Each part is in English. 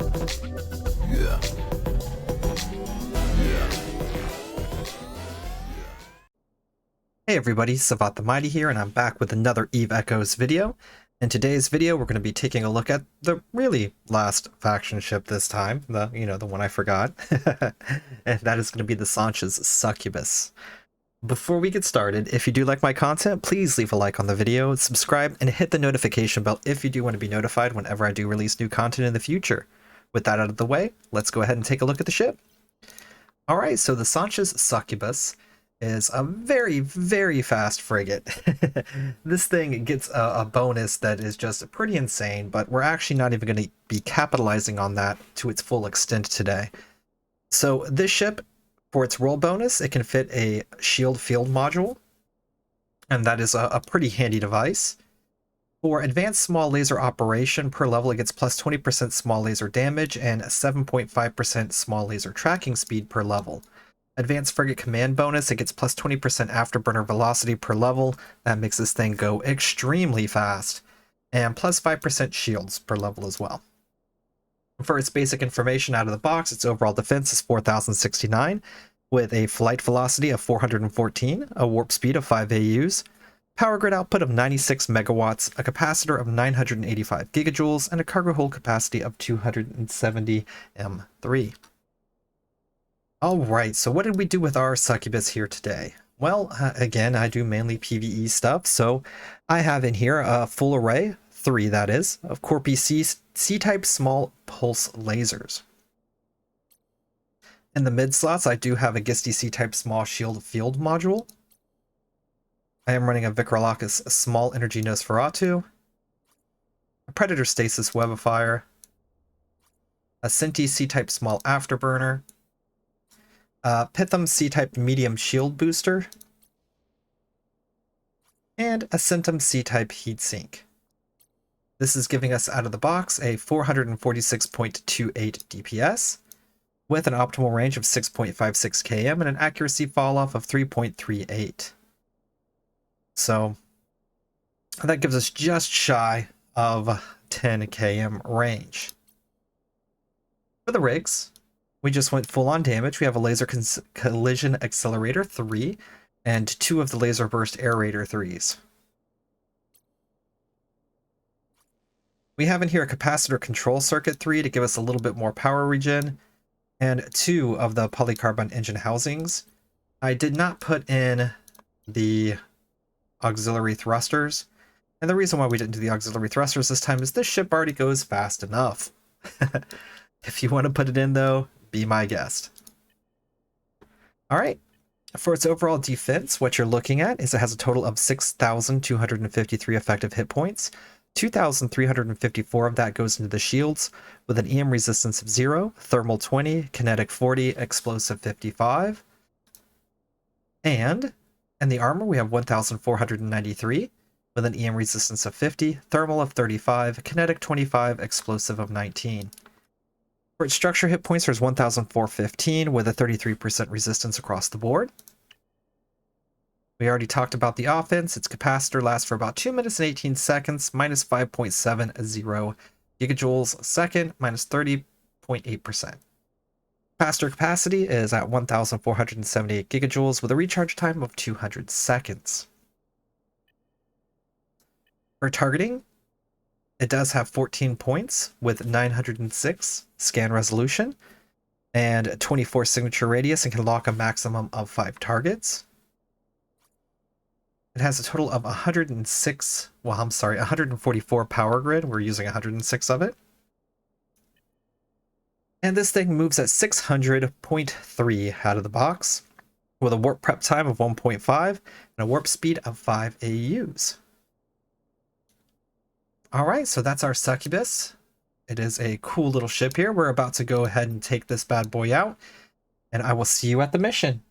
Yeah. Hey everybody, Savat the Mighty here, and I'm back with another Eve Echoes video. In today's video, we're going to be taking a look at the really last faction ship this time, the one I forgot, and that is going to be the Sanch's Succubus. Before we get started, if you do like my content, please leave a like on the video, subscribe, and hit the notification bell if you do want to be notified whenever I do release new content in the future. With that out of the way, let's go ahead and take a look at the ship. Alright, so the Sanch's Succubus is a very, very fast frigate. This thing gets a bonus that is just pretty insane, but we're actually not even going to be capitalizing on that to its full extent today. So this ship, for its roll bonus, it can fit a shield field module, and that is a pretty handy device. For advanced small laser operation, per level it gets plus 20% small laser damage and 7.5% small laser tracking speed per level. Advanced frigate command bonus, it gets plus 20% afterburner velocity per level. That makes this thing go extremely fast. And plus 5% shields per level as well. For its basic information out of the box, its overall defense is 4069, with a flight velocity of 414, a warp speed of 5 AUs, power grid output of 96 megawatts, a capacitor of 985 gigajoules, and a cargo hold capacity of 270 M3. Alright, so what did we do with our Succubus here today? Well, again, I do mainly PvE stuff, so I have in here a full array, 3 that is, of Corpi C-type small pulse lasers. In the mid slots, I do have a Gisti C-type small shield field module. I am running a Vikralakis small energy Nosferatu, a Predator Stasis Webifier, a Sinti C-type small afterburner, Pitham C-type medium shield booster, and a Centum C-type heatsink. This is giving us out of the box a 446.28 DPS, with an optimal range of 6.56 km and an accuracy falloff of 3.38. So that gives us just shy of 10 km range. For the rigs, we just went full on damage. We have a laser collision accelerator 3 and 2 of the laser burst aerator 3s. We have in here a capacitor control circuit 3 to give us a little bit more power regen, and 2 of the polycarbon engine housings. I did not put in the auxiliary thrusters, and the reason why we didn't do the auxiliary thrusters this time is this ship already goes fast enough. If you want to put it in though, be my guest. Alright, for its overall defense, what you're looking at is it has a total of 6,253 effective hit points. 2,354 of that goes into the shields, with an EM resistance of 0, thermal 20, kinetic 40, explosive 55. And in the armor, we have 1,493, with an EM resistance of 50, thermal of 35, kinetic 25, explosive of 19. For its structure hit points, there's 1,415 with a 33% resistance across the board. We already talked about the offense. Its capacitor lasts for about 2 minutes and 18 seconds, minus 5.70 gigajoules a second, minus 30.8%. Capacitor capacity is at 1,478 gigajoules with a recharge time of 200 seconds. For targeting, it does have 14 points with 906 scan resolution and 24 signature radius and can lock a maximum of 5 targets. It has a total of 144 power grid. We're using 106 of it. And this thing moves at 600.3 out of the box, with a warp prep time of 1.5 and a warp speed of 5 AUs. Alright, so that's our Succubus. It is a cool little ship here. We're about to go ahead and take this bad boy out, and I will see you at the mission.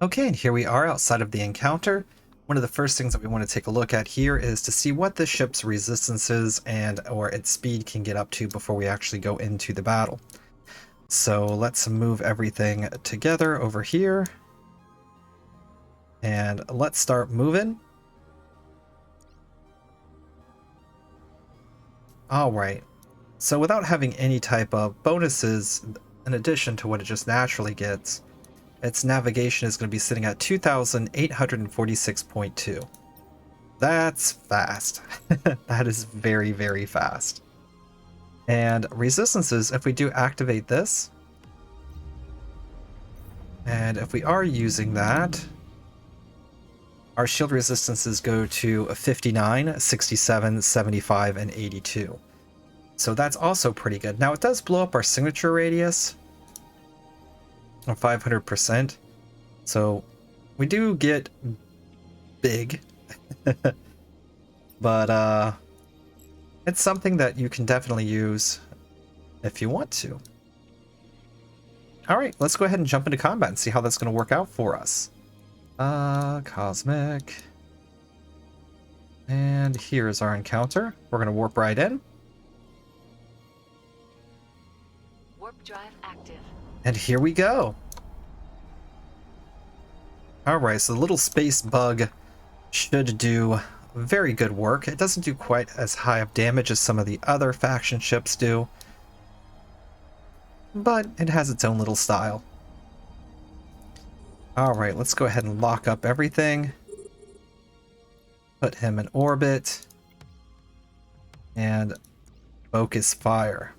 Okay, and here we are outside of the encounter. One of the first things that we want to take a look at here is to see what the ship's resistances or its speed can get up to before we actually go into the battle. So let's move everything together over here. And let's start moving. Alright, So without having any type of bonuses in addition to what it just naturally gets, its navigation is going to be sitting at 2,846.2. That's fast. That is very, very fast. And resistances, if we do activate this, and if we are using that, our shield resistances go to 59, 67, 75, and 82. So that's also pretty good. Now it does blow up our signature radius of 500%. So we do get big. But it's something that you can definitely use if you want to. Alright, let's go ahead and jump into combat and see how that's going to work out for us. Cosmic. And here's our encounter. We're going to warp right in. Warp drive active. And here we go. Alright, so the little space bug should do very good work. It doesn't do quite as high of damage as some of the other faction ships do, but it has its own little style. Alright, let's go ahead and lock up everything. Put him in orbit. And focus fire.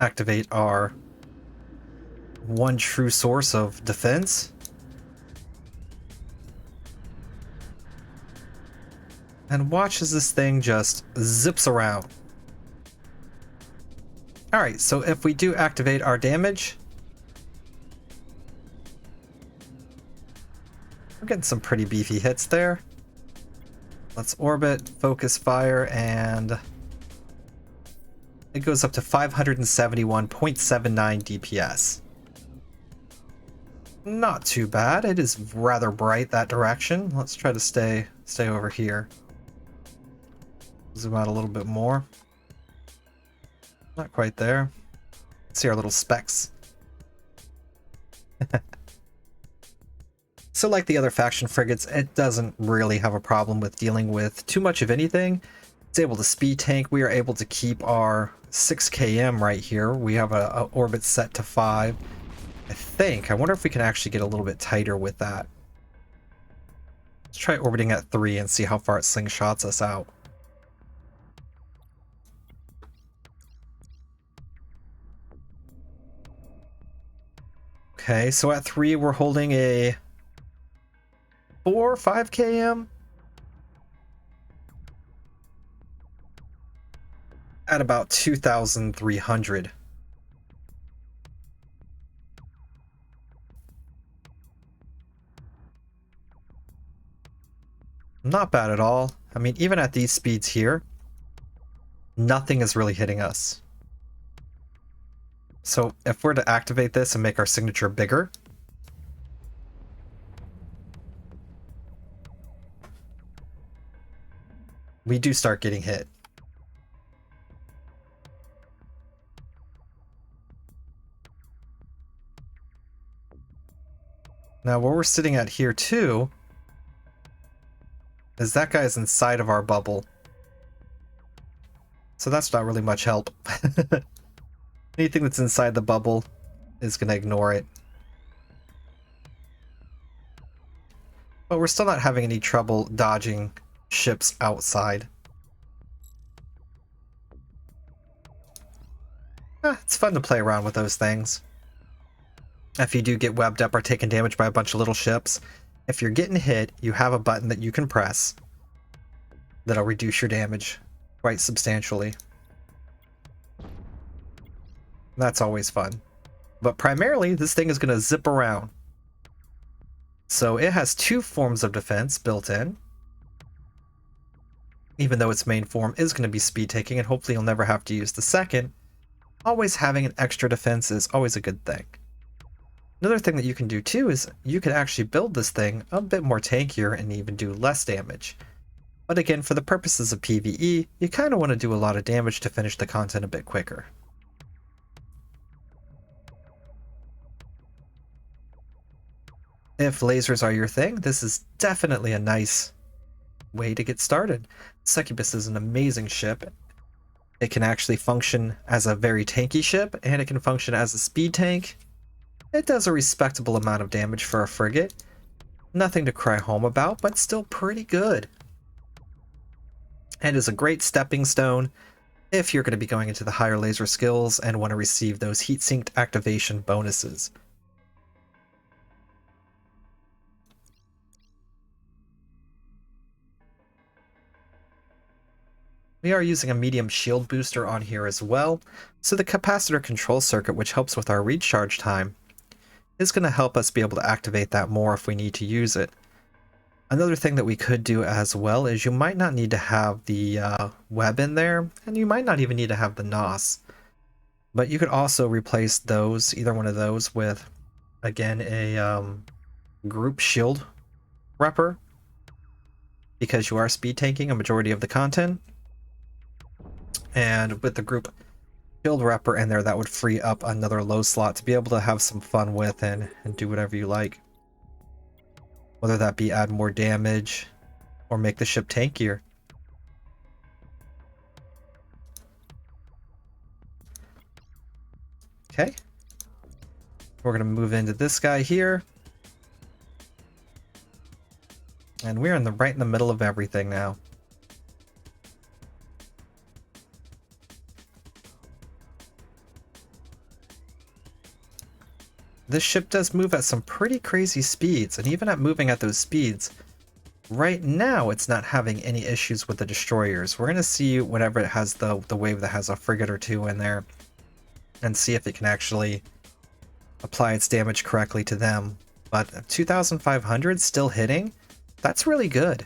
Activate our one true source of defense. And watch as this thing just zips around. Alright, so if we do activate our damage, we're getting some pretty beefy hits there. Let's orbit, focus fire, and it goes up to 571.79 DPS. Not too bad. It is rather bright that direction. Let's try to stay over here. Zoom out a little bit more. Not quite there. Let's see our little specks. So like the other faction frigates, it doesn't really have a problem with dealing with too much of anything. It's able to speed tank. We are able to keep our 6 km right here. We have a orbit set to 5. I think. I wonder if we can actually get a little bit tighter with that. Let's try orbiting at 3 and see how far it slingshots us out. Okay, so at 3 we're holding a 4 or 5 km at about 2,300. Not bad at all. I mean, even at these speeds here, nothing is really hitting us. So if we're to activate this and make our signature bigger, we do start getting hit. Now where we're sitting at here too is that guy's inside of our bubble. So that's not really much help. Anything that's inside the bubble is going to ignore it. But we're still not having any trouble dodging ships outside. It's fun to play around with those things. If you do get webbed up or taken damage by a bunch of little ships, if you're getting hit, you have a button that you can press that'll reduce your damage quite substantially. That's always fun. But primarily, this thing is going to zip around. So it has 2 forms of defense built in. Even though its main form is going to be speed taking, and hopefully you'll never have to use the second, always having an extra defense is always a good thing. Another thing that you can do too is you can actually build this thing a bit more tankier and even do less damage. But again, for the purposes of PvE, you kind of want to do a lot of damage to finish the content a bit quicker. If lasers are your thing, this is definitely a nice way to get started. Succubus is an amazing ship. It can actually function as a very tanky ship, and it can function as a speed tank. It does a respectable amount of damage for a frigate. Nothing to cry home about, but still pretty good. And is a great stepping stone if you're going to be going into the higher laser skills and want to receive those heat-sinked activation bonuses. We are using a medium shield booster on here as well, so the capacitor control circuit, which helps with our recharge time, is going to help us be able to activate that more if we need to use it. Another thing that we could do as well is you might not need to have the web in there, and you might not even need to have the NOS. But you could also replace those, either one of those, with, again, a group shield repper, because you are speed tanking a majority of the content. And with the group shield repper in there, that would free up another low slot to be able to have some fun with and do whatever you like. Whether that be add more damage or make the ship tankier. Okay. We're going to move into this guy here. And we're right in the middle of everything now. This ship does move at some pretty crazy speeds, and even at moving at those speeds, right now it's not having any issues with the destroyers. We're going to see whenever it has the wave that has a frigate or two in there, and see if it can actually apply its damage correctly to them. But 2,500 still hitting? That's really good.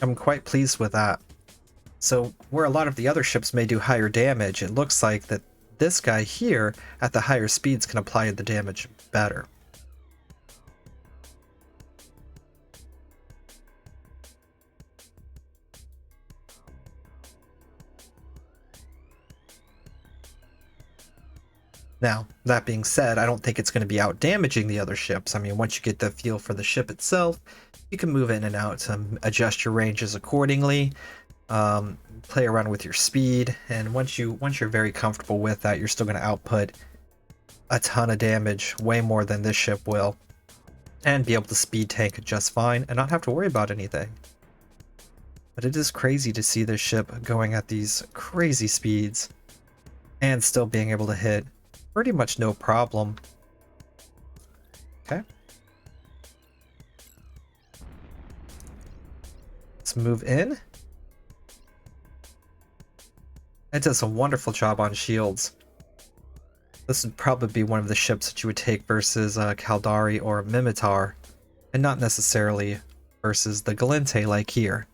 I'm quite pleased with that. So where a lot of the other ships may do higher damage, it looks like that this guy here at the higher speeds can apply the damage better. Now, that being said, I don't think it's going to be out damaging the other ships. I mean, once you get the feel for the ship itself, you can move in and out to adjust your ranges accordingly. Play around with your speed, and once you're very comfortable with that, you're still going to output a ton of damage, way more than this ship will, and be able to speed tank just fine and not have to worry about anything. But it is crazy to see this ship going at these crazy speeds and still being able to hit pretty much no problem. Okay. Let's move in. It does a wonderful job on shields. This would probably be one of the ships that you would take versus Caldari or Mimitar, and not necessarily versus the Galente like here.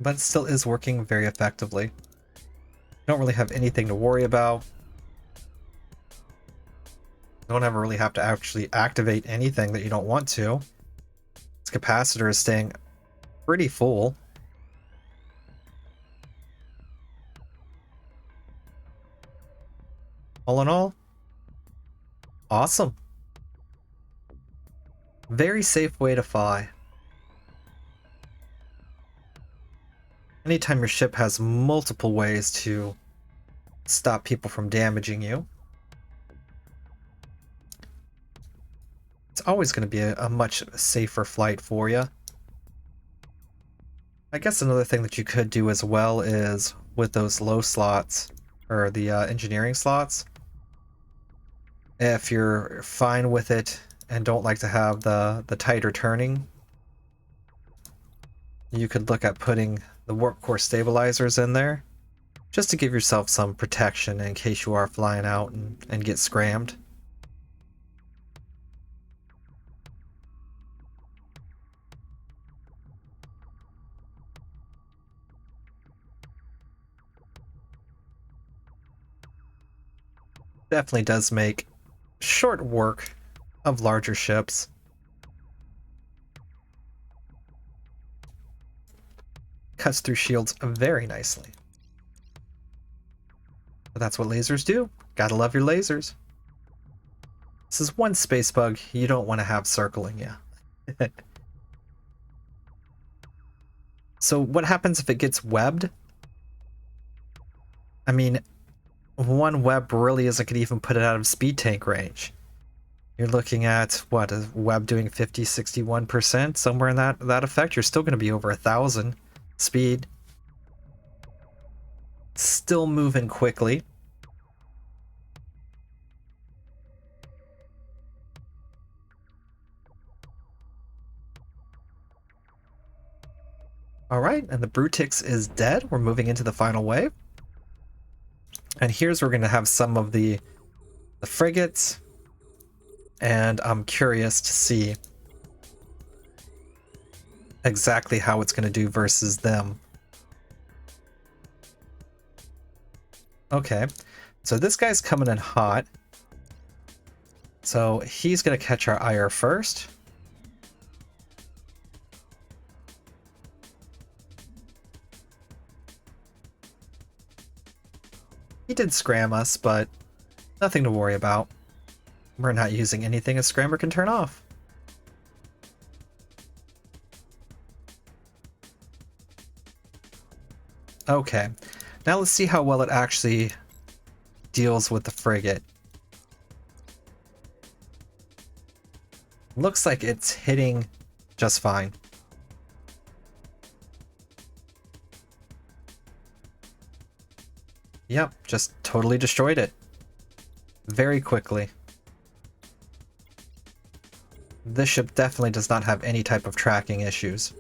But it still is working very effectively. Don't really have anything to worry about. Don't ever really have to actually activate anything that you don't want to. This capacitor is staying pretty full. All in all, awesome. Very safe way to fly. Anytime your ship has multiple ways to stop people from damaging you, it's always going to be a much safer flight for you. I guess another thing that you could do as well is with those low slots, or the engineering slots, if you're fine with it and don't like to have the tighter turning, you could look at putting the warp core stabilizers in there, just to give yourself some protection in case you are flying out and get scrammed. Definitely does make short work of larger ships. Cuts through shields very nicely. But that's what lasers do. Gotta love your lasers. This is one space bug you don't want to have circling you. So what happens if it gets webbed? I mean, one web really isn't going to even put it out of speed tank range. You're looking at, what, a web doing 50, 61%, somewhere in that effect. You're still going to be over 1,000 speed. Still moving quickly. Alright, and the Brutix is dead. We're moving into the final wave. And here's where we're going to have some of the frigates. And I'm curious to see exactly how it's going to do versus them. Okay, so this guy's coming in hot. So he's going to catch our ire first. He did scram us, but nothing to worry about. We're not using anything a scrammer can turn off. Okay, now let's see how well it actually deals with the frigate. Looks like it's hitting just fine. Yep, just totally destroyed it. Very quickly. This ship definitely does not have any type of tracking issues.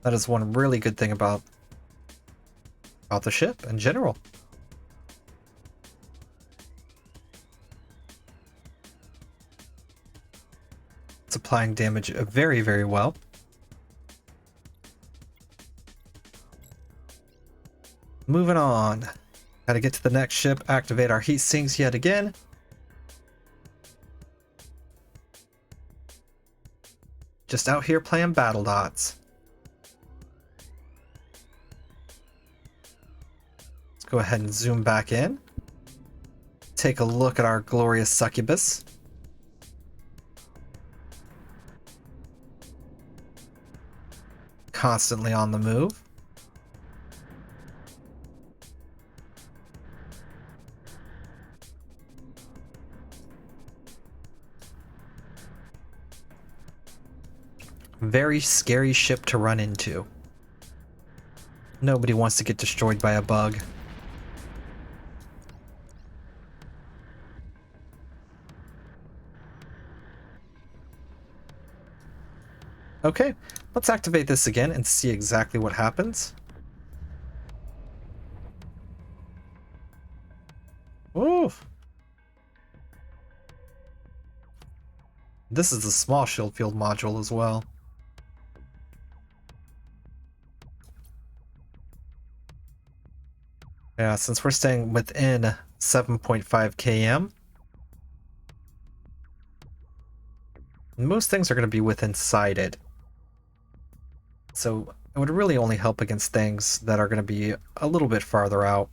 That is one really good thing about the ship in general. It's applying damage very, very well. Moving on. Gotta get to the next ship, activate our heat sinks yet again. Just out here playing battle dots. Let's go ahead and zoom back in. Take a look at our glorious Succubus. Constantly on the move. Very scary ship to run into. Nobody wants to get destroyed by a bug. Okay, let's activate this again and see exactly what happens. Ooh. This is the small shield field module as well. Yeah, since we're staying within 7.5 km, most things are going to be within sighted. So it would really only help against things that are going to be a little bit farther out.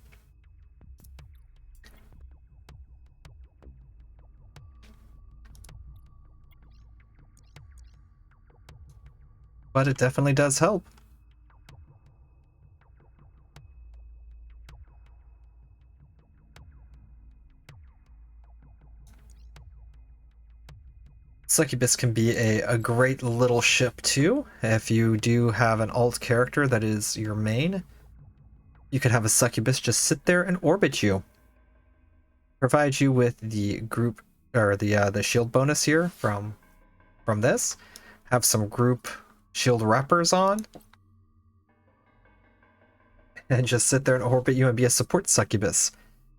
But it definitely does help. Succubus can be a great little ship too. If you do have an alt character that is your main, you could have a Succubus just sit there and orbit you. Provide you with the group or the shield bonus here from this. Have some group shield wrappers on. And just sit there and orbit you and be a support Succubus.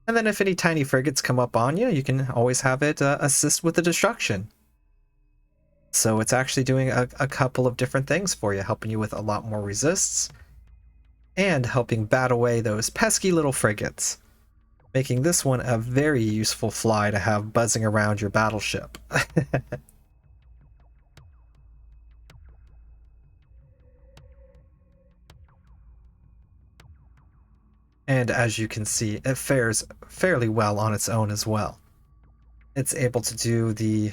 And then if any tiny frigates come up on you, you can always have it assist with the destruction. So it's actually doing a couple of different things for you, helping you with a lot more resists, and helping bat away those pesky little frigates, making this one a very useful fly to have buzzing around your battleship. And as you can see, it fares fairly well on its own as well. It's able to do the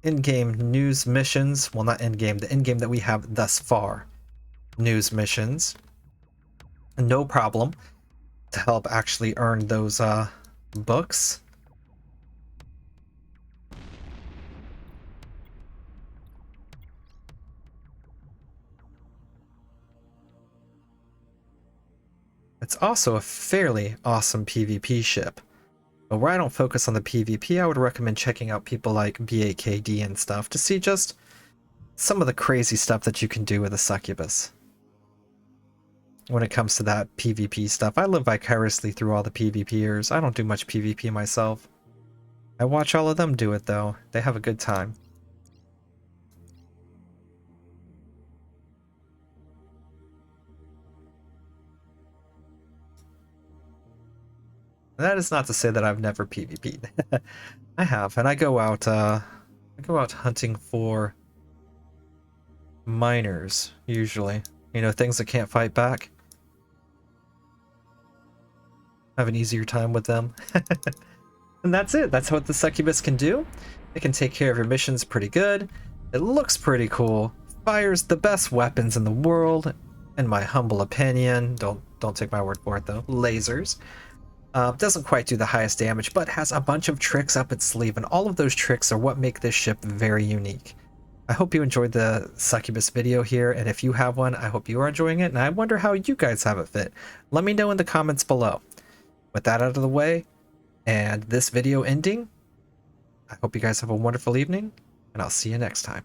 in-game news missions, well, not in-game, the in-game that we have thus far, news missions, no problem, to help actually earn those books. It's also a fairly awesome PvP ship. But where I don't focus on the PvP, I would recommend checking out people like BAKD and stuff to see just some of the crazy stuff that you can do with a Succubus. When it comes to that PvP stuff, I live vicariously through all the PvPers. I don't do much PvP myself. I watch all of them do it though. They have a good time. And that is not to say that I've never PvP'd. I have, and I go out hunting for miners, usually. You know, things that can't fight back. Have an easier time with them. And that's it. That's what the Succubus can do. It can take care of your missions pretty good. It looks pretty cool. Fires the best weapons in the world, in my humble opinion. Don't take my word for it though. Lasers. Doesn't quite do the highest damage, but has a bunch of tricks up its sleeve, and all of those tricks are what make this ship very unique. I hope you enjoyed the Succubus video here, and if you have one, I hope you are enjoying it, and I wonder how you guys have it fit. Let me know in the comments below. With that out of the way, and this video ending, I hope you guys have a wonderful evening, and I'll see you next time.